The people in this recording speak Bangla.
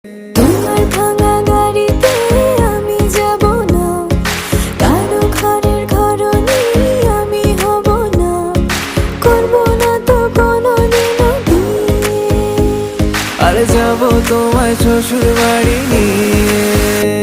তোমার ভাঙা গাড়িতে আমি যাব না, কারো ঘরের ঘরনি আমি হব না, করব না তো কোনোদিনও বিয়ে। আরে যাবো তোমায় শ্বশুর বাড়ি নিয়ে।